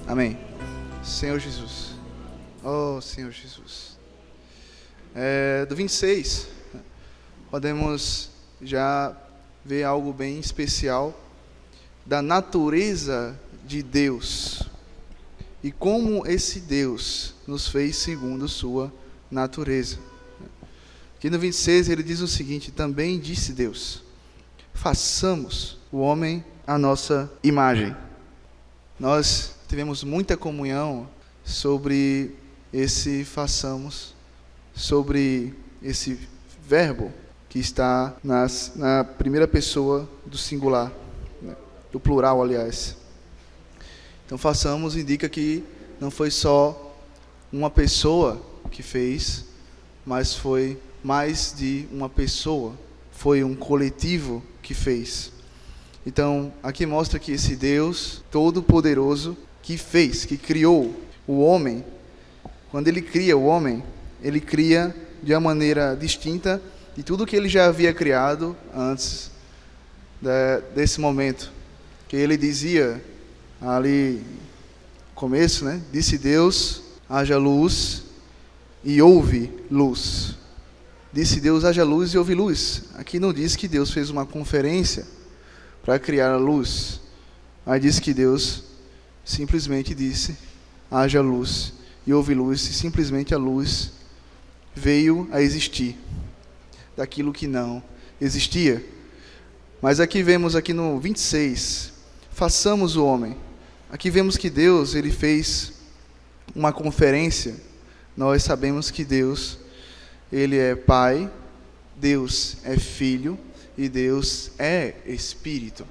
Amém. Senhor Jesus. Oh, Senhor Jesus. Do 26, podemos já ver algo bem especial da natureza de Deus e como esse Deus nos fez segundo sua natureza. Aqui no 26 ele diz o seguinte: também disse Deus, façamos o homem à nossa imagem. Nós tivemos muita comunhão sobre esse façamos, sobre esse verbo que está na primeira pessoa do singular, do plural, aliás. Então, façamos indica que não foi só uma pessoa que fez, mas foi mais de uma pessoa, foi um coletivo que fez. Então, aqui mostra que esse Deus Todo-Poderoso que fez, que criou o homem, quando ele cria o homem, ele cria de uma maneira distinta de tudo que ele já havia criado antes desse momento. Que ele dizia ali no começo, né? Disse Deus, haja luz e houve luz. Disse Deus, haja luz e houve luz. Aqui não diz que Deus fez uma conferência para criar a luz, mas diz que Deus simplesmente disse, haja luz e houve luz, e simplesmente a luz veio a existir daquilo que não existia. Mas aqui vemos aqui no 26, façamos o homem. Aqui vemos que Deus, ele fez uma conferência. Nós sabemos que Deus, ele é Pai, Deus é Filho e Deus é Espírito.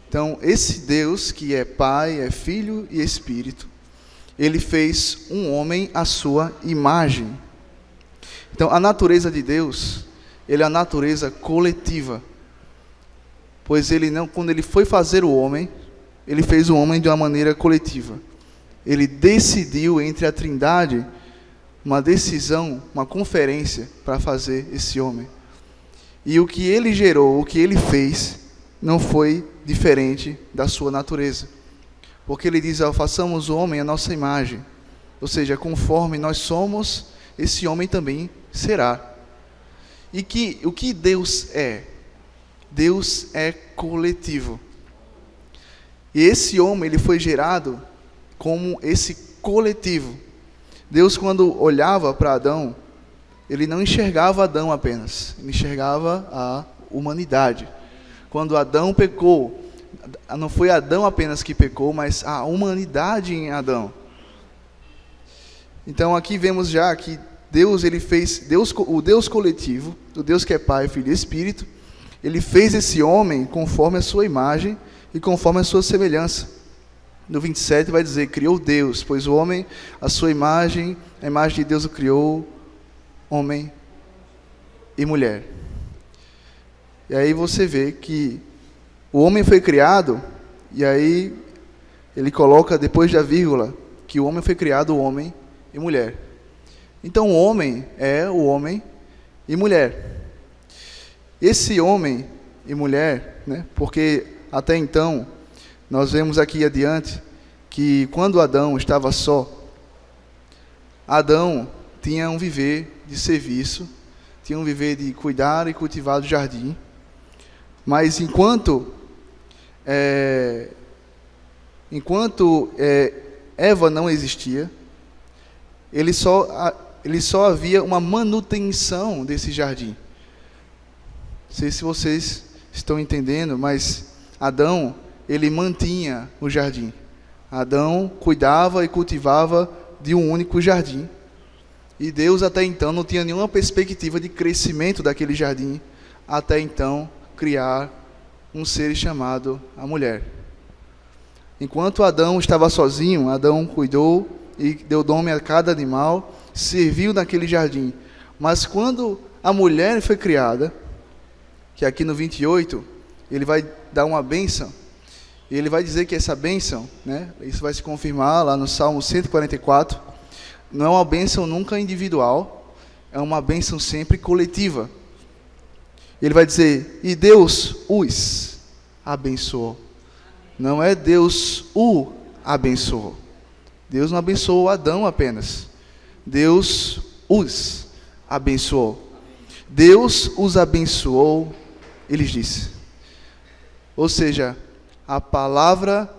Então, esse Deus que é Pai, é Filho e Espírito, ele fez um homem à sua imagem. Então, a natureza de Deus, ele é a natureza coletiva. Pois ele não, quando ele foi fazer o homem, ele fez o homem de uma maneira coletiva. Ele decidiu entre a Trindade uma decisão, uma conferência para fazer esse homem. E o que ele gerou, o que ele fez, não foi diferente da sua natureza. Porque ele diz, façamos o homem à nossa imagem. Ou seja, conforme nós somos, esse homem também será. E o que Deus é? Deus é coletivo. E esse homem, ele foi gerado como esse coletivo. Deus, quando olhava para Adão, ele não enxergava Adão apenas, ele enxergava a humanidade. Quando Adão pecou, não foi Adão apenas que pecou, mas a humanidade em Adão. Então aqui vemos já que Deus, ele fez, o Deus coletivo, o Deus que é Pai, Filho e Espírito, ele fez esse homem conforme a sua imagem e conforme a sua semelhança. No 27 vai dizer, criou Deus, pois o homem, a sua imagem, a imagem de Deus o criou, homem e mulher. E aí você vê que o homem foi criado, e aí ele coloca depois da vírgula, que o homem foi criado, homem e mulher. Então o homem é o homem e mulher. Esse homem e mulher, né, porque até então, nós vemos aqui adiante, que quando Adão estava só, Adão tinha um viver de serviço, tinha um viver de cuidar e cultivar o jardim, mas enquanto Eva não existia, ele só havia uma manutenção desse jardim. Não sei se vocês estão entendendo, mas Adão, ele mantinha o jardim. Adão cuidava e cultivava de um único jardim. E Deus até então não tinha nenhuma perspectiva de crescimento daquele jardim, até então criar um ser chamado a mulher. Enquanto Adão estava sozinho, Adão cuidou e deu nome a cada animal, serviu naquele jardim. Mas quando a mulher foi criada, que aqui no 28, ele vai dar uma bênção, e ele vai dizer que essa bênção, né, isso vai se confirmar lá no Salmo 144, não é uma bênção nunca individual, é uma bênção sempre coletiva. Ele vai dizer, e Deus os abençoou. Não é Deus o abençoou. Deus não abençoou Adão apenas. Deus os abençoou. Deus os abençoou, ele disse. Ou seja, a palavra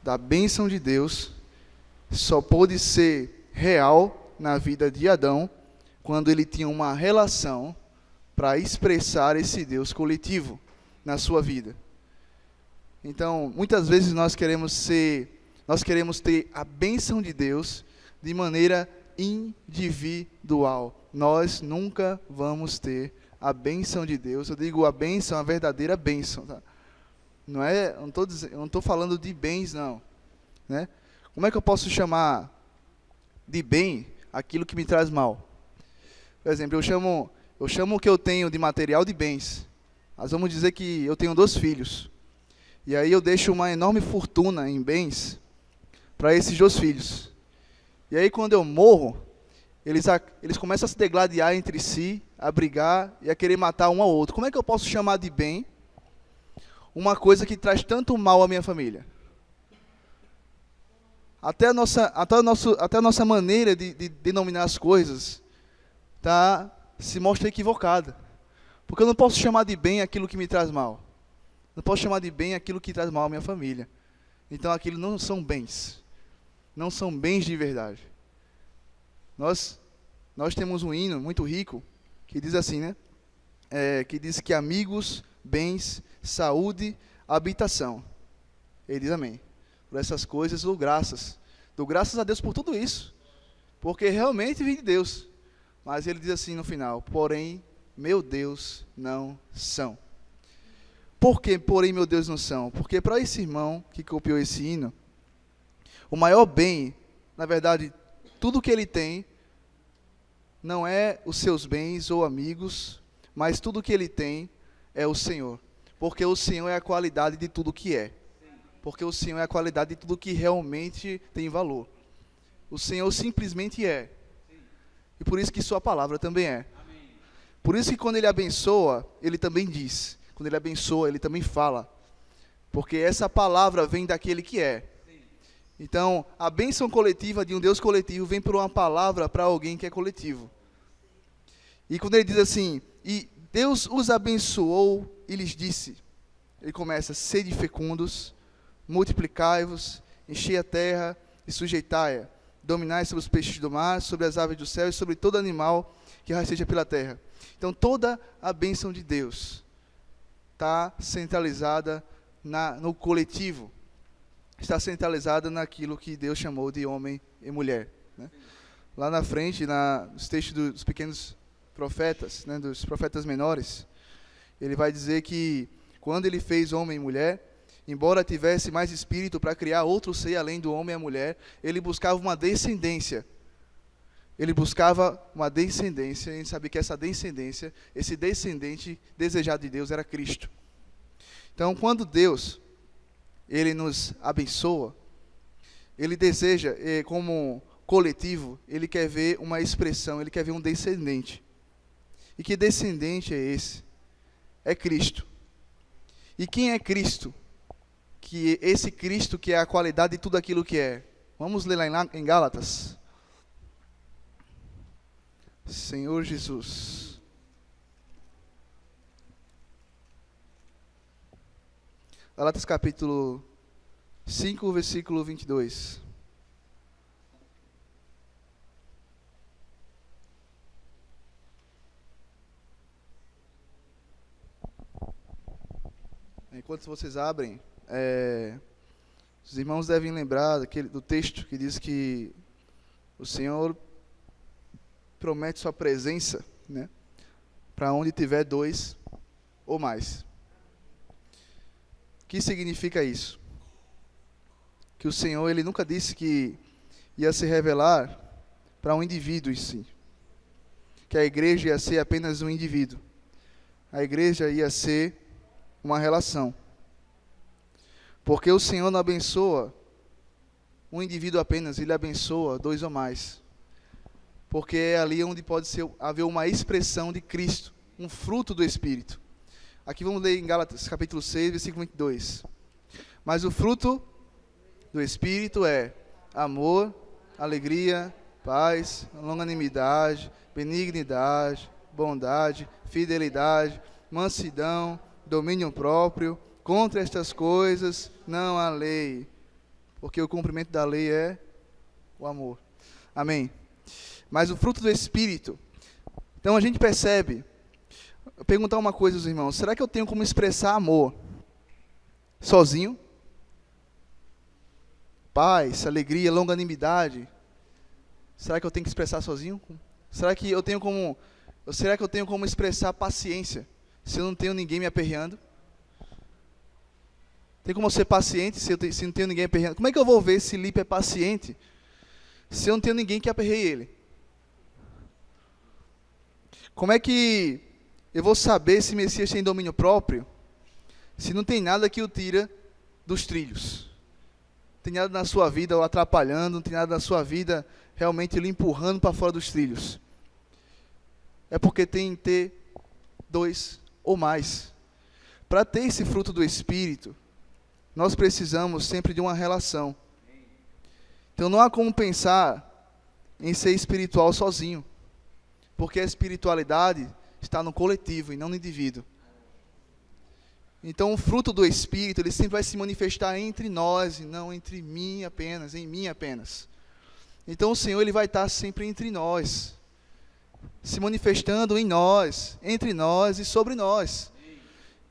da bênção de Deus só pôde ser real na vida de Adão quando ele tinha uma relação para expressar esse Deus coletivo na sua vida. Então, muitas vezes nós queremos ter a bênção de Deus de maneira individual. Nós nunca vamos ter a bênção de Deus. Eu digo a bênção, a verdadeira bênção, tá? Não estou falando de bens, não, né? Como é que eu posso chamar de bem aquilo que me traz mal? Por exemplo, eu chamo o que eu tenho de material de bens. Nós vamos dizer que eu tenho 2 filhos. E aí eu deixo uma enorme fortuna em bens para esses 2 filhos. E aí quando eu morro, eles começam a se degladiar entre si, a brigar e a querer matar um ao outro. Como é que eu posso chamar de bem uma coisa que traz tanto mal à minha família? Até a nossa maneira de denominar as coisas se mostra equivocada. Porque eu não posso chamar de bem aquilo que me traz mal. Não posso chamar de bem aquilo que traz mal à minha família. Então aquilo não são bens. Não são bens de verdade. Nós temos um hino muito rico que diz assim, né? Que diz que amigos, bens, saúde, habitação. Ele diz amém. Por essas coisas dou graças. Dou graças a Deus por tudo isso. Porque realmente vem de Deus. Mas ele diz assim no final, porém, meu Deus, não são. Por que, porém, meu Deus, não são? Porque para esse irmão que copiou esse hino, o maior bem, na verdade, tudo que ele tem, não é os seus bens ou amigos, mas tudo que ele tem é o Senhor. Porque o Senhor é a qualidade de tudo que é. Porque o Senhor é a qualidade de tudo que realmente tem valor. O Senhor simplesmente é. E por isso que sua palavra também é. Por isso que quando ele abençoa, ele também diz. Quando ele abençoa, ele também fala. Porque essa palavra vem daquele que é. Então, a bênção coletiva de um Deus coletivo vem por uma palavra para alguém que é coletivo. E quando ele diz assim, e Deus os abençoou e lhes disse, ele começa, sede fecundos, multiplicai-vos, enchei a terra e sujeitai-a, dominai sobre os peixes do mar, sobre as aves do céu e sobre todo animal que rasteja pela terra. Então, toda a bênção de Deus está centralizada no coletivo. Está centralizada naquilo que Deus chamou de homem e mulher, né? Lá na frente, nos textos dos pequenos profetas, né, dos profetas menores, ele vai dizer que quando ele fez homem e mulher, embora tivesse mais espírito para criar outro ser além do homem e a mulher, ele buscava uma descendência. Ele buscava uma descendência, e a gente sabe que essa descendência, esse descendente desejado de Deus era Cristo. Então, quando Deus ele nos abençoa, ele deseja, como coletivo, ele quer ver uma expressão, ele quer ver um descendente. E que descendente é esse? É Cristo. E quem é Cristo? Que esse Cristo que é a qualidade de tudo aquilo que é. Vamos ler lá em Gálatas. Senhor Jesus. Gálatas capítulo 5, versículo 22. Enquanto vocês abrem, os irmãos devem lembrar do texto que diz que o Senhor promete sua presença, né, para onde tiver 2 ou mais. O que significa isso? Que o Senhor, ele nunca disse que ia se revelar para um indivíduo em si. Que a igreja ia ser apenas um indivíduo. A igreja ia ser uma relação. Porque o Senhor não abençoa um indivíduo apenas, ele abençoa 2 ou mais. Porque é ali onde pode haver uma expressão de Cristo, um fruto do Espírito. Aqui vamos ler em Gálatas capítulo 6, versículo 22. Mas o fruto do Espírito é amor, alegria, paz, longanimidade, benignidade, bondade, fidelidade, mansidão, domínio próprio. Contra estas coisas não há lei, porque o cumprimento da lei é o amor. Amém. Mas o fruto do Espírito, então a gente percebe, vou perguntar uma coisa aos irmãos, será que eu tenho como expressar amor sozinho? Paz, alegria, longanimidade, será que eu tenho que expressar sozinho? Será que eu tenho como expressar paciência, se eu não tenho ninguém me aperreando? Tem como eu ser paciente se não tenho ninguém aperreando? Como é que eu vou ver se Lipe é paciente se eu não tenho ninguém que aperreie ele? Como é que eu vou saber se Messias tem domínio próprio se não tem nada que o tira dos trilhos? Não tem nada na sua vida o atrapalhando, não tem nada na sua vida realmente lhe empurrando para fora dos trilhos. É porque tem que ter dois ou mais. Para ter esse fruto do Espírito, nós precisamos sempre de uma relação. Então não há como pensar em ser espiritual sozinho, porque a espiritualidade está no coletivo e não no indivíduo. Então o fruto do Espírito, ele sempre vai se manifestar entre nós e não entre mim apenas, em mim apenas. Então o Senhor, ele vai estar sempre entre nós, se manifestando em nós, entre nós e sobre nós.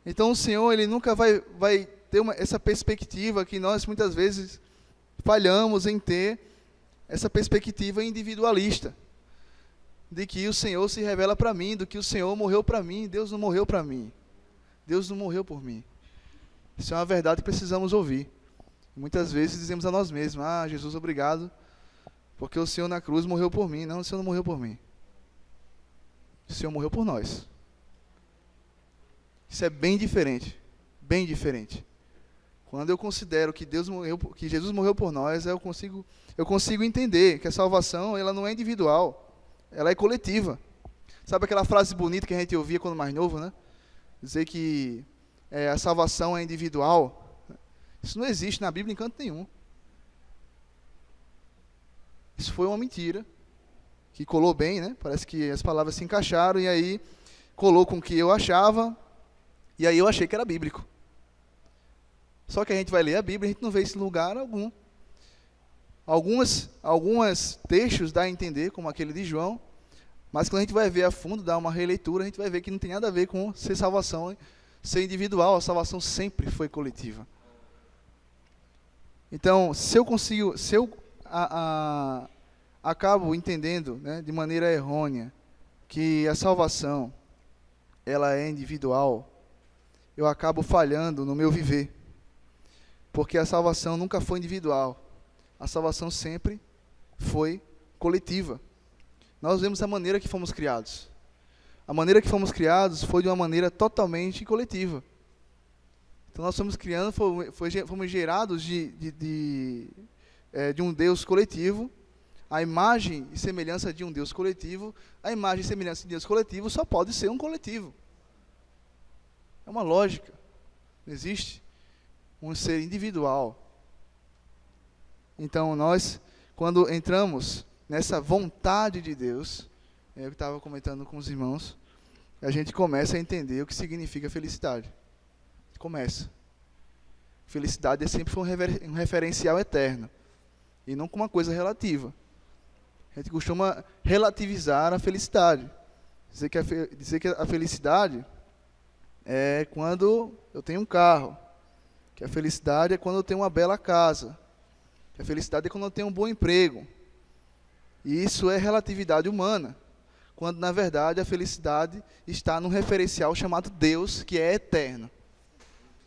Então o Senhor, ele nunca vai ter essa perspectiva que nós muitas vezes falhamos em ter, essa perspectiva individualista, de que o Senhor se revela para mim, do que o Senhor morreu para mim. Deus não morreu para mim, Deus não morreu por mim. Isso é uma verdade que precisamos ouvir. Muitas vezes dizemos a nós mesmos: Jesus, obrigado, porque o Senhor na cruz morreu por mim. Não, o Senhor não morreu por mim, o Senhor morreu por nós. Isso é bem diferente, bem diferente. Quando eu considero que Jesus morreu por nós, eu consigo entender que a salvação, ela não é individual, ela é coletiva. Sabe aquela frase bonita que a gente ouvia quando mais novo, né? Dizer que a salvação é individual. Isso não existe na Bíblia em canto nenhum. Isso foi uma mentira, que colou bem, né? Parece que as palavras se encaixaram, e aí colou com o que eu achava, e aí eu achei que era bíblico. Só que a gente vai ler a Bíblia e a gente não vê isso em lugar algum. Alguns textos dá a entender, como aquele de João, mas quando a gente vai ver a fundo, dar uma releitura, a gente vai ver que não tem nada a ver com ser salvação, ser individual. A salvação sempre foi coletiva. Então, se eu acabo entendendo, né, de maneira errônea, que a salvação, ela é individual, eu acabo falhando no meu viver. Porque a salvação nunca foi individual. A salvação sempre foi coletiva. Nós vemos a maneira que fomos criados. A maneira que fomos criados foi de uma maneira totalmente coletiva. Então nós fomos gerados de um Deus coletivo. A imagem e semelhança de um Deus coletivo. A imagem e semelhança de Deus coletivo só pode ser um coletivo. É uma lógica. Não existe um ser individual. Então nós, quando entramos nessa vontade de Deus, eu estava comentando com os irmãos, a gente começa a entender o que significa felicidade. Começa. Felicidade é sempre um referencial eterno, e não como uma coisa relativa. A gente costuma relativizar a felicidade. Dizer que a felicidade é quando eu tenho um carro, que a felicidade é quando eu tenho uma bela casa, que a felicidade é quando eu tenho um bom emprego. E isso é relatividade humana, quando na verdade a felicidade está num referencial chamado Deus, que é eterno.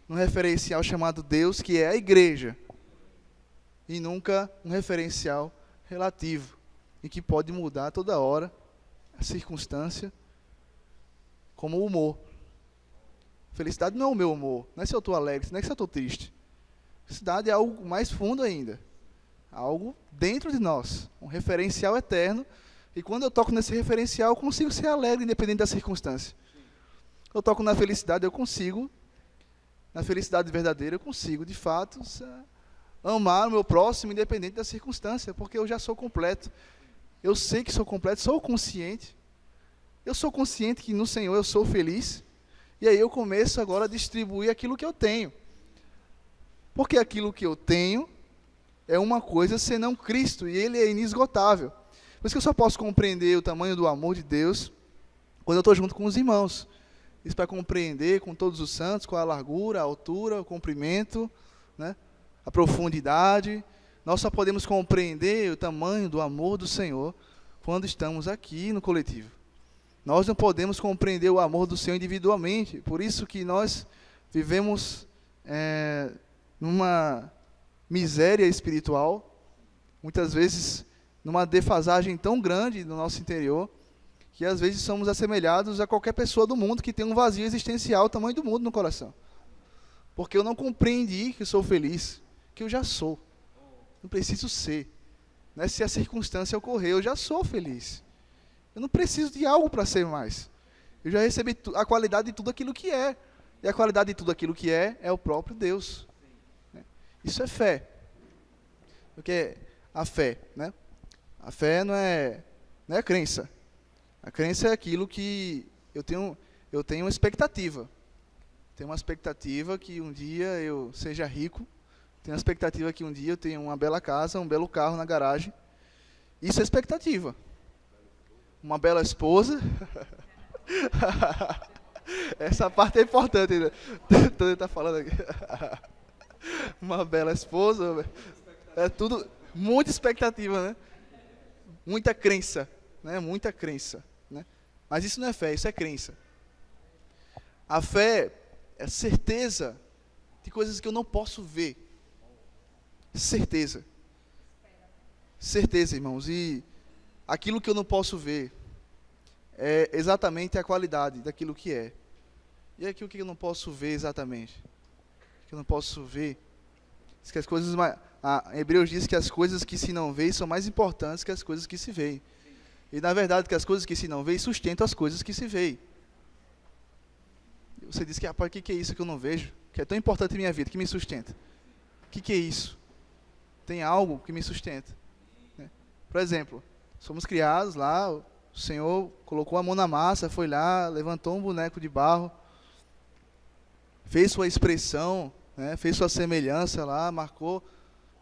Num referencial chamado Deus, que é a igreja. E nunca um referencial relativo, e que pode mudar toda hora a circunstância, como o humor. Felicidade não é o meu humor, não é se eu estou alegre, não é se eu estou triste. Felicidade é algo mais fundo ainda, algo dentro de nós, um referencial eterno, e quando eu toco nesse referencial, eu consigo ser alegre, independente da circunstância. Eu toco na felicidade verdadeira, eu consigo, de fato, amar o meu próximo independente da circunstância, porque eu já sou completo. Eu sei que sou completo, sou consciente. Eu sou consciente que no Senhor eu sou feliz. E aí eu começo agora a distribuir aquilo que eu tenho. Porque aquilo que eu tenho é uma coisa senão Cristo, e Ele é inesgotável. Por isso que eu só posso compreender o tamanho do amor de Deus quando eu estou junto com os irmãos. Isso para compreender com todos os santos, qual a largura, a altura, o comprimento, né, a profundidade. Nós só podemos compreender o tamanho do amor do Senhor quando estamos aqui no coletivo. Nós não podemos compreender o amor do Senhor individualmente. Por isso que nós vivemos numa miséria espiritual, muitas vezes numa defasagem tão grande no nosso interior, que às vezes somos assemelhados a qualquer pessoa do mundo que tem um vazio existencial, o tamanho do mundo no coração. Porque eu não compreendi que eu sou feliz, que eu já sou. Não preciso ser. Né? Se a circunstância ocorrer, eu já sou feliz. Eu não preciso de algo para ser mais. Eu já recebi a qualidade de tudo aquilo que é. E a qualidade de tudo aquilo que é o próprio Deus. Isso é fé. Porque a fé, né? A fé não é crença. A crença é aquilo que eu tenho uma expectativa. Tenho uma expectativa que um dia eu seja rico. Tenho uma expectativa que um dia eu tenha uma bela casa, um belo carro na garagem. Isso é expectativa. Uma bela esposa. Essa parte é importante, né? Então ele está falando aqui. Uma bela esposa. É tudo, muita expectativa, né? Muita crença, né? Muita crença, né? Mas isso não é fé, isso é crença. A fé é certeza de coisas que eu não posso ver. Certeza. Certeza, irmãos. E aquilo que eu não posso ver é exatamente a qualidade daquilo que é. E aquilo que eu não posso ver exatamente. Que eu não posso ver. Diz que as coisas, Hebreus diz que as coisas que se não veem são mais importantes que as coisas que se veem. E na verdade que as coisas que se não veem sustentam as coisas que se veem. Você diz que, rapaz, o que é isso que eu não vejo? Que é tão importante em minha vida, que me sustenta. O que é isso? Tem algo que me sustenta. Né? Por exemplo, somos criados lá, o Senhor colocou a mão na massa, foi lá, levantou um boneco de barro, fez sua expressão, né, fez sua semelhança lá, marcou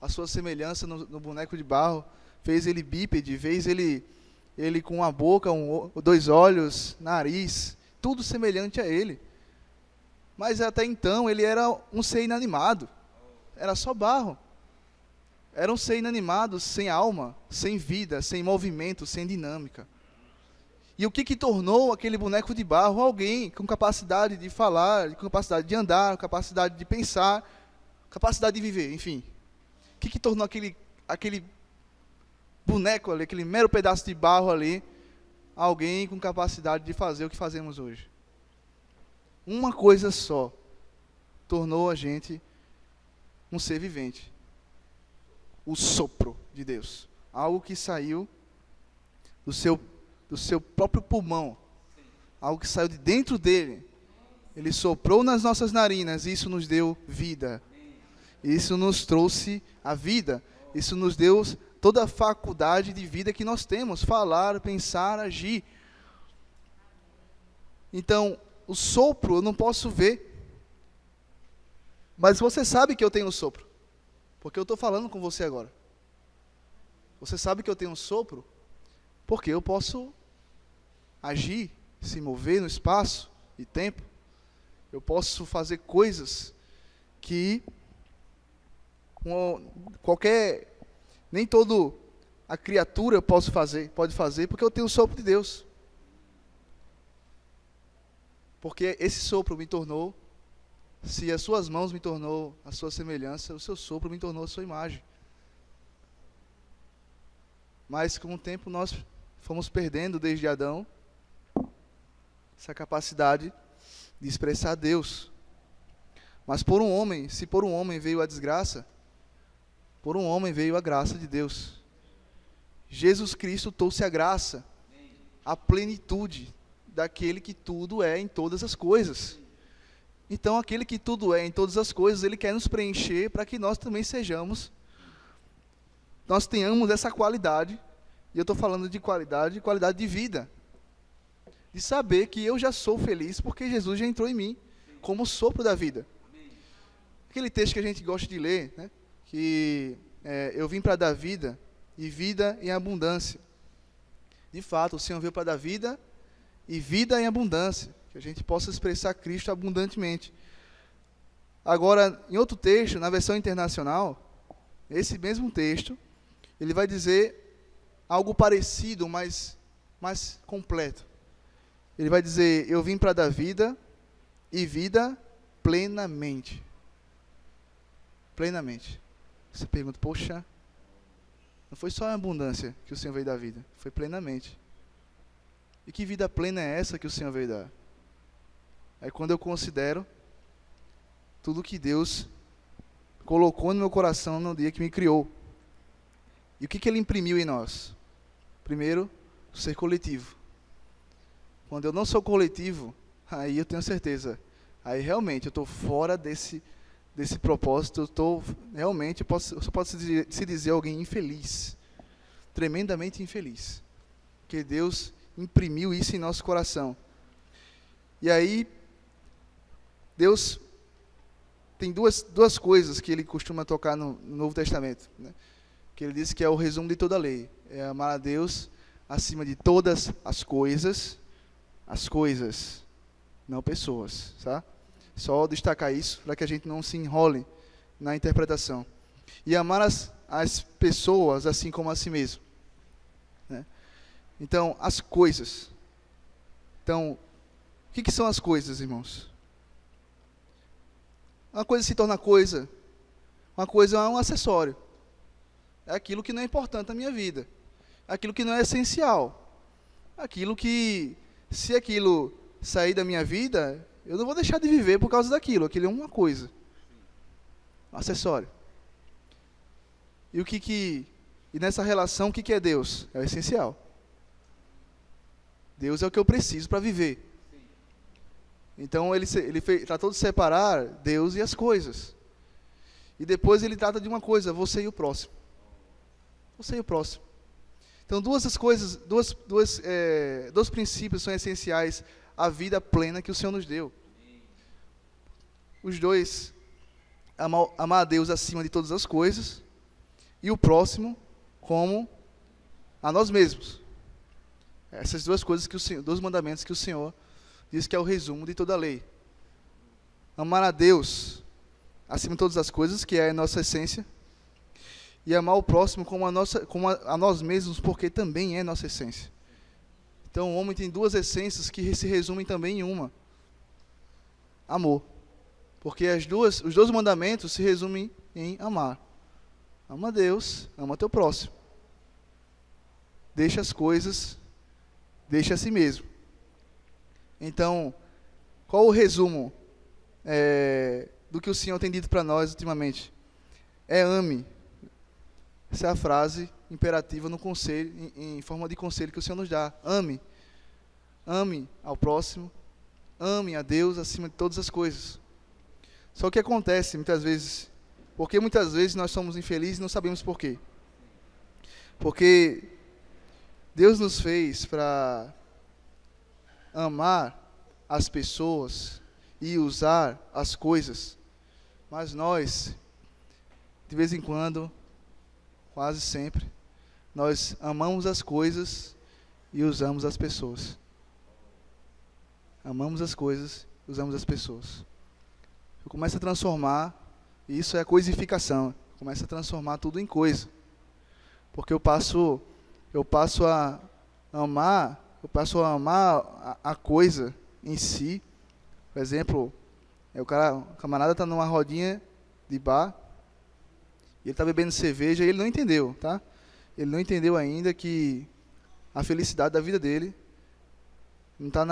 a sua semelhança no boneco de barro, fez ele bípede, fez ele com a boca, dois olhos, nariz, tudo semelhante a ele. Mas até então ele era um ser inanimado, era só barro. Era um ser inanimado, sem alma, sem vida, sem movimento, sem dinâmica. E o que tornou aquele boneco de barro alguém com capacidade de falar, com capacidade de andar, capacidade de pensar, capacidade de viver, enfim. O que tornou aquele boneco ali, aquele mero pedaço de barro ali, alguém com capacidade de fazer o que fazemos hoje? Uma coisa só tornou a gente um ser vivente. O sopro de Deus. Algo que saiu do seu próprio pulmão. Algo que saiu de dentro dele. Ele soprou nas nossas narinas e isso nos deu vida. Isso nos trouxe a vida. Isso nos deu toda a faculdade de vida que nós temos. Falar, pensar, agir. Então, o sopro eu não posso ver. Mas você sabe que eu tenho sopro. Porque eu estou falando com você agora. Você sabe que eu tenho um sopro? Porque eu posso agir, se mover no espaço e tempo. Eu posso fazer coisas que nem toda a criatura pode fazer, porque eu tenho o sopro de Deus. Porque esse sopro me tornou, se as suas mãos me tornou a sua semelhança, o seu sopro me tornou a sua imagem. Mas com o tempo nós fomos perdendo desde Adão essa capacidade de expressar Deus. Mas se por um homem veio a desgraça, por um homem veio a graça de Deus. Jesus Cristo trouxe a graça, a plenitude daquele que tudo é em todas as coisas. Então, aquele que tudo é em todas as coisas, ele quer nos preencher para que nós também sejamos, nós tenhamos essa qualidade, e eu estou falando de qualidade de vida, de saber que eu já sou feliz porque Jesus já entrou em mim, como o sopro da vida. Aquele texto que a gente gosta de ler, né, que eu vim para dar vida, e vida em abundância. De fato, o Senhor veio para dar vida, e vida em abundância, que a gente possa expressar Cristo abundantemente. Agora, em outro texto, na versão internacional, esse mesmo texto, ele vai dizer algo parecido, mas mais completo. Ele vai dizer, eu vim para dar vida, e vida plenamente. Plenamente. Você pergunta, poxa, não foi só em abundância que o Senhor veio dar vida, foi plenamente. E que vida plena é essa que o Senhor veio dar? É quando eu considero tudo que Deus colocou no meu coração no dia que me criou. E o que Ele imprimiu em nós? Primeiro, ser coletivo. Quando eu não sou coletivo, aí eu tenho certeza, aí realmente eu estou fora desse propósito, eu estou realmente, eu só posso se dizer alguém infeliz, tremendamente infeliz, porque Deus imprimiu isso em nosso coração. E aí, Deus tem duas coisas que Ele costuma tocar no Novo Testamento, né? Que Ele diz que é o resumo de toda a lei, é amar a Deus acima de todas as coisas, não pessoas, tá? Só destacar isso, para que a gente não se enrole na interpretação. E amar as pessoas assim como a si mesmo, né? Então, as coisas. Então, o que são as coisas, irmãos? Uma coisa se torna coisa. Uma coisa é um acessório. É aquilo que não é importante na minha vida. É aquilo que não é essencial. Aquilo que, se aquilo sair da minha vida, eu não vou deixar de viver por causa daquilo. Aquilo é uma coisa. Um acessório. E nessa relação, o que é Deus? É o essencial. Deus é o que eu preciso para viver. Então, ele tratou de separar Deus e as coisas. E depois ele trata de uma coisa, você e o próximo. Você e o próximo. Então, dois princípios são essenciais à vida plena que o Senhor nos deu. Os dois, amar a Deus acima de todas as coisas, e o próximo como a nós mesmos. Essas duas coisas, dois mandamentos que o Senhor diz que é o resumo de toda a lei. Amar a Deus acima de todas as coisas, que é a nossa essência, e amar o próximo como a nós mesmos, porque também é nossa essência. Então, o homem tem duas essências que se resumem também em uma: amor. Porque os dois mandamentos se resumem em amar. Ama a Deus, ama teu próximo. Deixa as coisas, deixa a si mesmo. Então, qual o resumo do que o Senhor tem dito para nós ultimamente? Ame. Essa é a frase imperativa no conselho, em forma de conselho que o Senhor nos dá. Ame. Ame ao próximo. Ame a Deus acima de todas as coisas. Só que acontece muitas vezes, porque muitas vezes nós somos infelizes e não sabemos por quê. Porque Deus nos fez para amar as pessoas e usar as coisas, mas nós, de vez em quando, quase sempre, nós amamos as coisas e usamos as pessoas. Amamos as coisas, usamos as pessoas. Eu começo a transformar, e isso é a coisificação, começa a transformar tudo em coisa. Porque eu passo a amar a coisa em si. Por exemplo, o camarada está numa rodinha de bar, e ele está bebendo cerveja, e ele não entendeu, tá? Ele não entendeu ainda que a felicidade da vida dele não está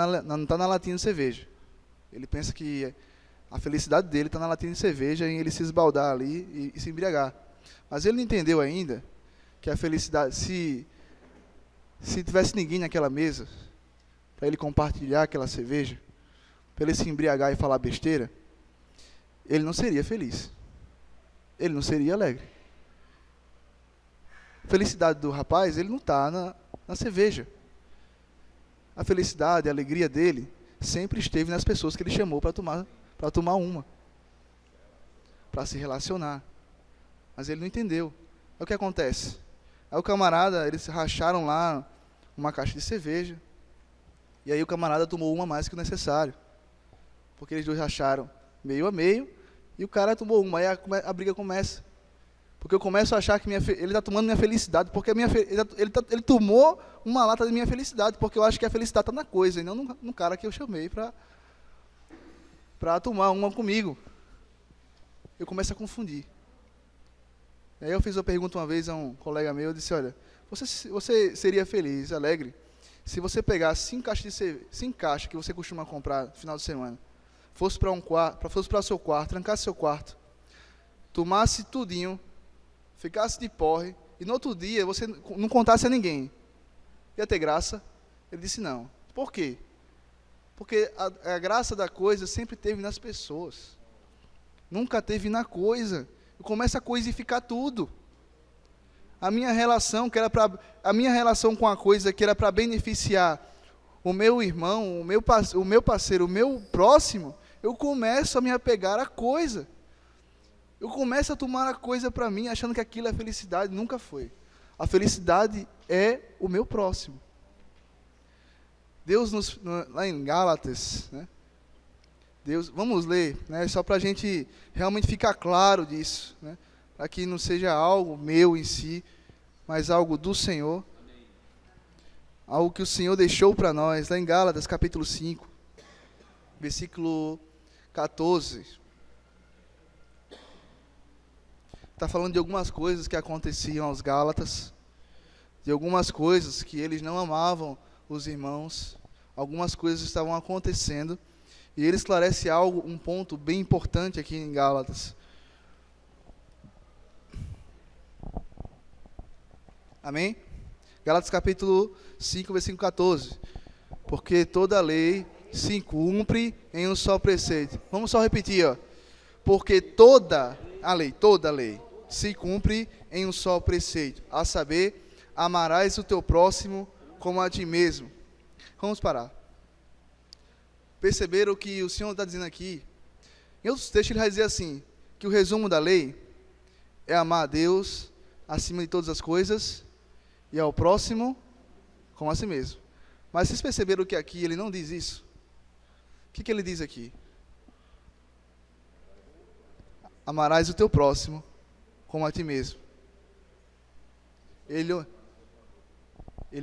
na latinha de cerveja. Ele pensa que a felicidade dele está na latinha de cerveja, em ele se esbaldar ali e se embriagar. Mas ele não entendeu ainda que a felicidade, se tivesse ninguém naquela mesa, para ele compartilhar aquela cerveja, para ele se embriagar e falar besteira, ele não seria feliz. Ele não seria alegre. A felicidade do rapaz, ele não está na cerveja. A felicidade, a alegria dele, sempre esteve nas pessoas que ele chamou para tomar uma. Para se relacionar. Mas ele não entendeu. Aí o que acontece? Aí o camarada, eles racharam lá uma caixa de cerveja. E aí o camarada tomou uma mais que o necessário. Porque eles dois racharam meio a meio. E o cara tomou uma. Aí a briga começa. Porque eu começo a achar que ele está tomando minha felicidade. Porque ele tomou uma lata de minha felicidade. Porque eu acho que a felicidade está na coisa. E não no cara que eu chamei para tomar uma comigo. Eu começo a confundir. Aí eu fiz uma pergunta uma vez a um colega meu. Eu disse, olha, você seria feliz, alegre, se você pegasse 5 caixas que você costuma comprar no final de semana, fosse para o seu quarto, trancasse seu quarto, tomasse tudinho, ficasse de porre, e no outro dia você não contasse a ninguém, ia ter graça? Ele disse não. Por quê? Porque a graça da coisa sempre teve nas pessoas, nunca teve na coisa. Começa a coisificar tudo. A minha relação com a coisa que era para beneficiar o meu irmão, o meu parceiro, o meu próximo, eu começo a me apegar à coisa. Eu começo a tomar a coisa para mim, achando que aquilo é felicidade. Nunca foi. A felicidade é o meu próximo. Deus, lá em Gálatas, né? Deus, vamos ler, né, só para a gente realmente ficar claro disso, né, para que não seja algo meu em si, mas algo do Senhor. Amém. Algo que o Senhor deixou para nós, lá em Gálatas capítulo 5, versículo 14. Está falando de algumas coisas que aconteciam aos Gálatas, de algumas coisas que eles não amavam os irmãos, algumas coisas estavam acontecendo, e ele esclarece um ponto bem importante aqui em Gálatas. Amém? Gálatas capítulo 5, versículo 14. Porque toda lei se cumpre em um só preceito. Vamos só repetir, ó. Porque toda lei se cumpre em um só preceito. A saber, amarás o teu próximo como a ti mesmo. Vamos parar. Perceberam o que o Senhor está dizendo aqui? Em outros textos ele vai dizer assim, que o resumo da lei é amar a Deus acima de todas as coisas e ao próximo como a si mesmo. Mas vocês perceberam que aqui ele não diz isso? O que ele diz aqui? Amarás o teu próximo como a ti mesmo. Ele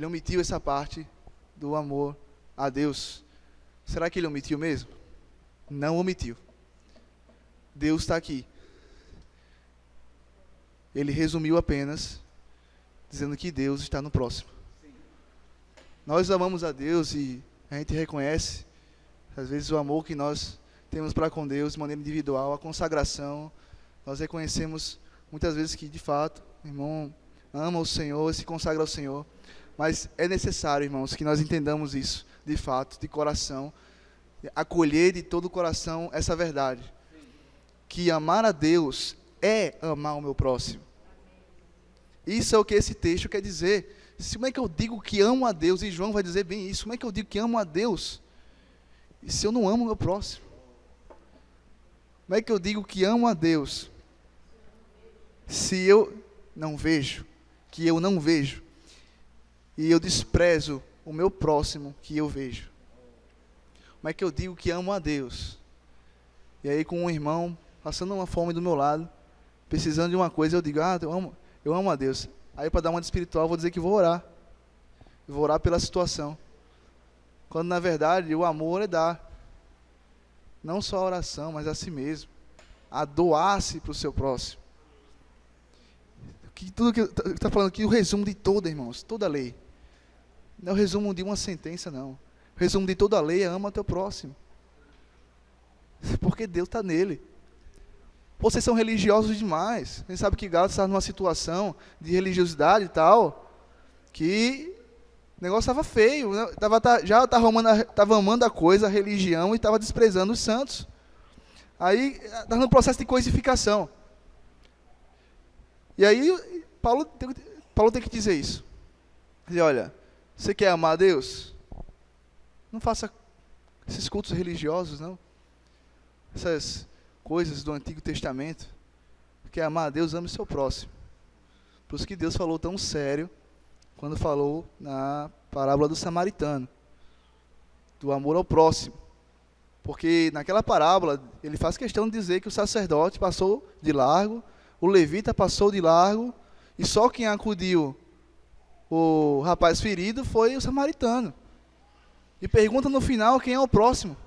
omitiu essa parte do amor a Deus. Será que ele omitiu mesmo? Não omitiu. Deus está aqui. Ele resumiu apenas, dizendo que Deus está no próximo. Nós amamos a Deus e a gente reconhece, às vezes, o amor que nós temos para com Deus de maneira individual, a consagração. Nós reconhecemos muitas vezes que, de fato, o irmão ama o Senhor, se consagra ao Senhor. Mas é necessário, irmãos, que nós entendamos isso, de fato, de coração, acolher de todo o coração essa verdade, que amar a Deus é amar o meu próximo. Isso é o que esse texto quer dizer. Como é que eu digo que amo a Deus? E João vai dizer bem isso. Como é que eu digo que amo a Deus e se eu não amo o meu próximo? Como é que eu digo que amo a Deus se eu não vejo, que eu não vejo, e eu desprezo o meu próximo que eu vejo? Como é que eu digo que amo a Deus? E aí com um irmão passando uma fome do meu lado, precisando de uma coisa, eu digo, eu amo a Deus. Aí para dar uma de espiritual, eu vou dizer que vou orar. Eu vou orar pela situação. Quando na verdade o amor é dar. Não só a oração, mas a si mesmo. A doar-se para o seu próximo. Tudo que está falando aqui, o resumo de toda, irmãos, toda a lei. Não é o resumo de uma sentença, não. O resumo de toda a lei é ama o teu próximo. Porque Deus está nele. Vocês são religiosos demais. Você sabe que Gálatas estava numa situação de religiosidade e tal, que o negócio estava feio. Né? Já estava amando a coisa, a religião, e estava desprezando os santos. Aí está no processo de coisificação. E aí Paulo tem que dizer isso. Dizer, olha, você quer amar a Deus? Não faça esses cultos religiosos, não. Essas coisas do Antigo Testamento. Quer amar a Deus, ame o seu próximo. Por isso que Deus falou tão sério quando falou na parábola do samaritano, do amor ao próximo. Porque naquela parábola, ele faz questão de dizer que o sacerdote passou de largo, o levita passou de largo, e só quem acudiu o rapaz ferido foi o samaritano. E pergunta no final quem é o próximo.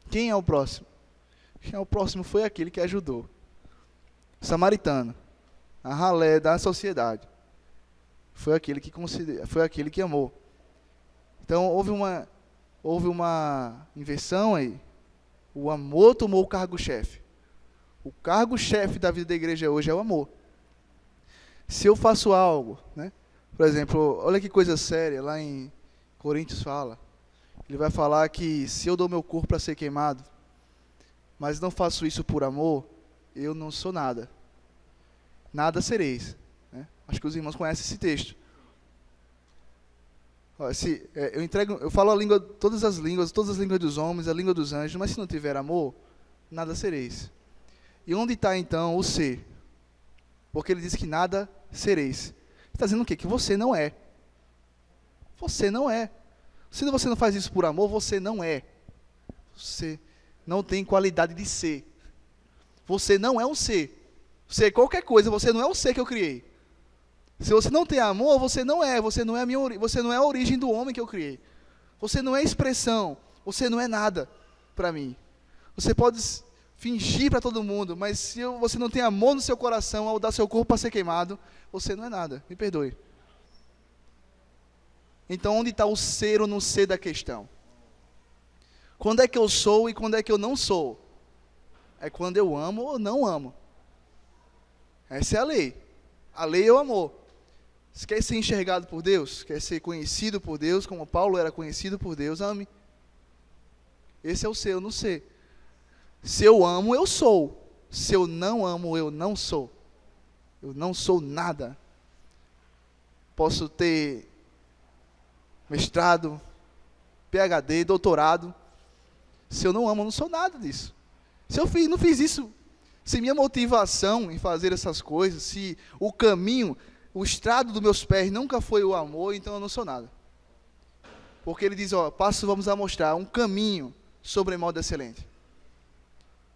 Quem é o próximo? Quem é o próximo foi aquele que ajudou. O samaritano, a ralé da sociedade. Foi aquele que amou. Então houve uma inversão aí. O amor tomou o cargo-chefe. O cargo-chefe da vida da igreja hoje é o amor. Se eu faço algo, né? Por exemplo, olha que coisa séria, lá em Coríntios fala. Ele vai falar que se eu dou meu corpo para ser queimado, mas não faço isso por amor, eu não sou nada. Nada sereis. Né? Acho que os irmãos conhecem esse texto. Eu falo todas as línguas dos homens, a língua dos anjos, mas se não tiver amor, nada sereis. E onde está então o ser? Porque ele diz que nada sereis. Está dizendo o quê? Que você não é. Você não é. Se você não faz isso por amor, você não é. Você não tem qualidade de ser. Você não é um ser. Você é qualquer coisa, você não é o ser que eu criei. Se você não tem amor, você não é você não é a origem do homem que eu criei. Você não é expressão, você não é nada para mim. Você pode fingir para todo mundo, mas se você não tem amor no seu coração ao dar seu corpo para ser queimado, você não é nada, me perdoe. Então onde está o ser ou não ser da questão? Quando é que eu sou e quando é que eu não sou? É quando eu amo ou não amo. Essa é a lei. A lei é o amor. Você quer ser enxergado por Deus? Quer ser conhecido por Deus, como Paulo era conhecido por Deus? Ame. Esse é o ser, eu não sei. Se eu amo, eu sou. Se eu não amo, eu não sou. Eu não sou nada. Posso ter mestrado, PhD, doutorado. Se eu não amo, eu não sou nada disso. Se eu não fiz isso, se minha motivação em fazer essas coisas, se o caminho, o estrado dos meus pés nunca foi o amor, então eu não sou nada. Porque ele diz, vamos a mostrar um caminho sobremodo excelente.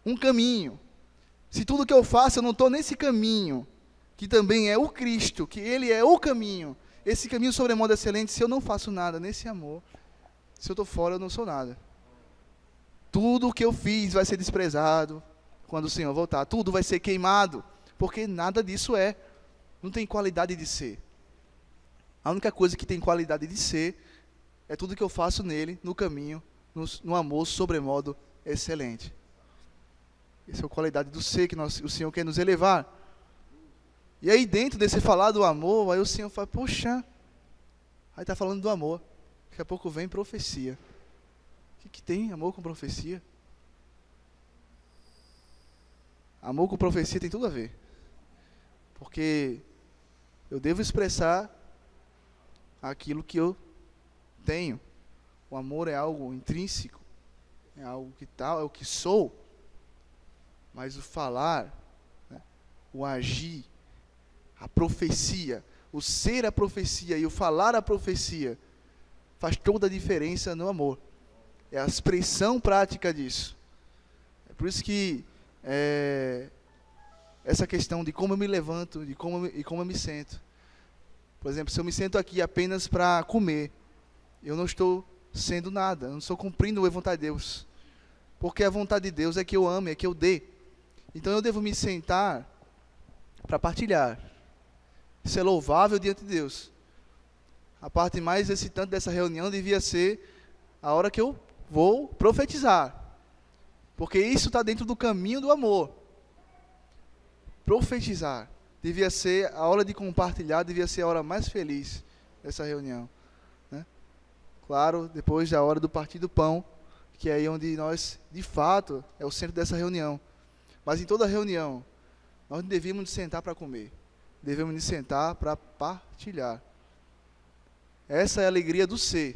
Um caminho. Se tudo que eu faço, eu não estou nesse caminho, que também é o Cristo, que ele é o caminho, esse caminho sobremodo excelente, se eu não faço nada nesse amor, se eu estou fora, eu não sou nada. Tudo o que eu fiz vai ser desprezado quando o Senhor voltar. Tudo vai ser queimado, porque nada disso não tem qualidade de ser. A única coisa que tem qualidade de ser é tudo que eu faço nele, no caminho, no amor sobremodo excelente. Essa é a qualidade do ser que o Senhor quer nos elevar. E aí dentro desse falar do amor, aí o Senhor fala, poxa, aí está falando do amor. Daqui a pouco vem profecia. O que tem amor com profecia? Amor com profecia tem tudo a ver. Porque eu devo expressar aquilo que eu tenho. O amor é algo intrínseco, é algo que tal, é o que sou. Mas o falar, né, o agir, a profecia, o ser a profecia e o falar a profecia, faz toda a diferença no amor. É a expressão prática disso. É por isso que essa questão de como eu me levanto e como eu me sento. Por exemplo, se eu me sento aqui apenas para comer, eu não estou sendo nada, eu não estou cumprindo a vontade de Deus. Porque a vontade de Deus é que eu ame, é que eu dê. Então eu devo me sentar para partilhar. Isso é louvável diante de Deus. A parte mais excitante dessa reunião devia ser a hora que eu vou profetizar. Porque isso está dentro do caminho do amor. Profetizar devia ser a hora de compartilhar, devia ser a hora mais feliz dessa reunião. Né? Claro, depois da hora do partir do pão, que é aí onde nós, de fato, é o centro dessa reunião. mas em toda reunião, nós não devíamos nos sentar para comer. Devemos nos sentar para partilhar. Essa é a alegria do ser,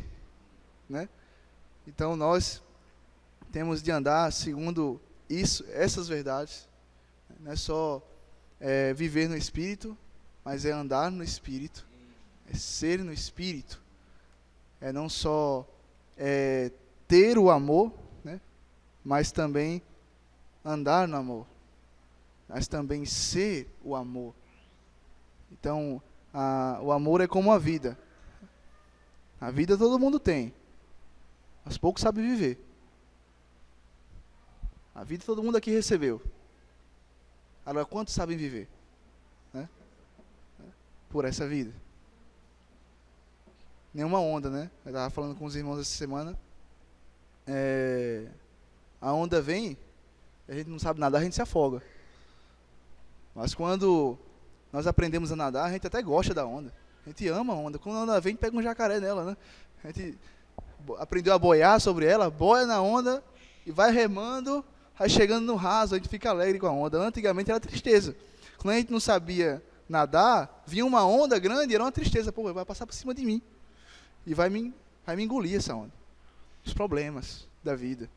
né? Então nós temos de andar segundo isso, essas verdades. Não é só viver no Espírito, mas é andar no Espírito, é ser no Espírito. É não só ter o amor, né, mas também andar no amor, mas também ser o amor. Então, o amor é como a vida. A vida todo mundo tem, mas poucos sabem viver. A vida todo mundo aqui recebeu. Agora, quantos sabem viver, né, por essa vida? Nenhuma onda, né? Eu estava falando com os irmãos essa semana. A onda vem, a gente não sabe nadar, a gente se afoga. Mas quando nós aprendemos a nadar, a gente até gosta da onda. A gente ama a onda. Quando a onda vem, pega um jacaré nela, né? A gente aprendeu a boiar sobre ela, boia na onda e vai remando, aí chegando no raso, a gente fica alegre com a onda. Antigamente era tristeza. Quando a gente não sabia nadar, vinha uma onda grande e era uma tristeza. Pô, vai passar por cima de mim. E vai me engolir essa onda. Os problemas da vida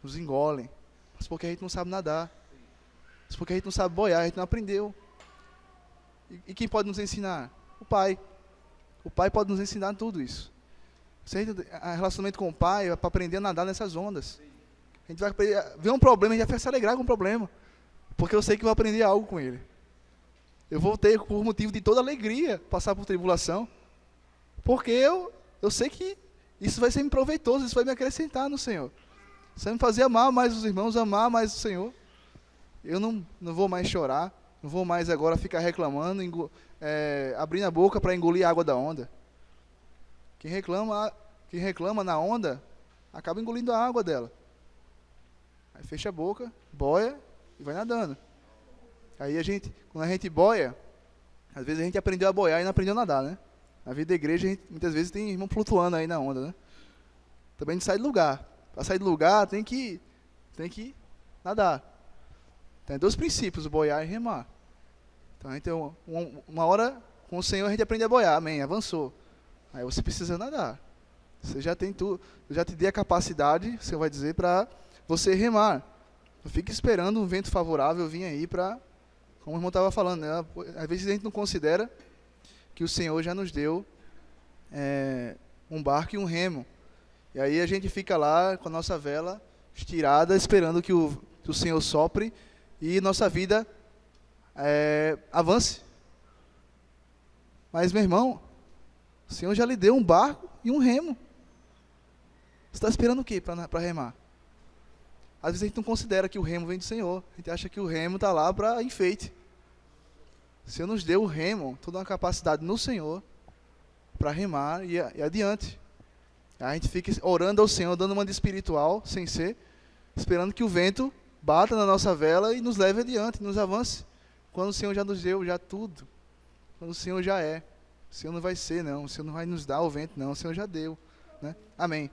nos engolem. Mas porque a gente não sabe nadar. Mas porque a gente não sabe boiar, a gente não aprendeu. E quem pode nos ensinar? O Pai. O Pai pode nos ensinar tudo isso. Se a gente tem relacionamento com o Pai, é para aprender a nadar nessas ondas. A gente vai ver um problema, a gente vai se alegrar com o problema. Porque eu sei que vou aprender algo com ele. Eu vou ter, por motivo de toda alegria, passar por tribulação. Porque eu sei que isso vai ser me proveitoso, isso vai me acrescentar no Senhor. Isso vai me fazer amar mais os irmãos, amar mais o Senhor. Eu não vou mais chorar, não vou mais agora ficar reclamando, abrindo a boca para engolir a água da onda. Quem reclama na onda, acaba engolindo a água dela. Aí fecha a boca, boia e vai nadando. Aí quando a gente boia, às vezes a gente aprendeu a boiar e não aprendeu a nadar, né? Na vida da igreja, muitas vezes tem irmão flutuando aí na onda, né? Também a gente sai do lugar. Para sair do lugar, tem que nadar. Tem dois princípios, boiar e remar. Então, a gente tem uma hora, com o Senhor, a gente aprende a boiar. Amém, avançou. Aí você precisa nadar. Você já tem tudo, eu já te dei a capacidade, o Senhor vai dizer, para você remar. Não fique esperando um vento favorável vir aí para, como o irmão estava falando, né? Às vezes a gente não considera que o Senhor já nos deu um barco e um remo. E aí a gente fica lá com a nossa vela estirada, esperando que o Senhor sopre e nossa vida avance. Mas, meu irmão, o Senhor já lhe deu um barco e um remo. Você está esperando o quê para remar? Às vezes a gente não considera que o remo vem do Senhor. A gente acha que o remo está lá para enfeite. O Senhor nos deu o remo, toda uma capacidade no Senhor para remar e adiante. A gente fica orando ao Senhor, dando uma de espiritual, sem ser, esperando que o vento bata na nossa vela e nos leve adiante, nos avance. Quando o Senhor já nos deu já tudo. Quando o Senhor já é. O Senhor não vai ser, não. O Senhor não vai nos dar o vento, não. O Senhor já deu, né? Amém.